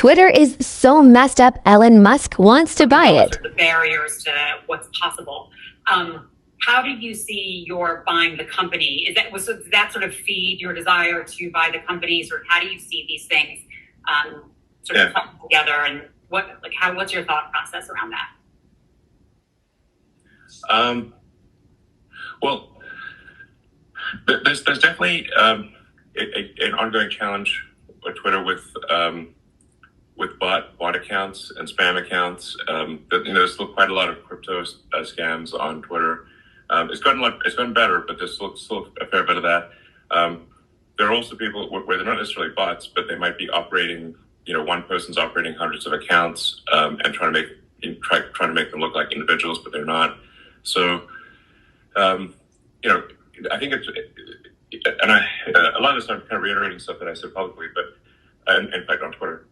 Twitter is so messed up, Elon Musk wants to buy it. The barriers to what's possible. How did you see your buying the company? Does that sort of feed your desire to buy the companies, or how do you see these things sort of come together? And what's your thought process around that? Well, there's definitely an ongoing challenge with Twitter with bot accounts and spam accounts. There's still quite a lot of crypto scams on Twitter. It's gotten better, but there's still a fair bit of that. There are also people where they're not necessarily bots, but they might be operating. One person's operating hundreds of accounts and trying to make them look like individuals, but they're not. So, I think a lot of this I'm kind of reiterating stuff that I said publicly, but in fact on Twitter.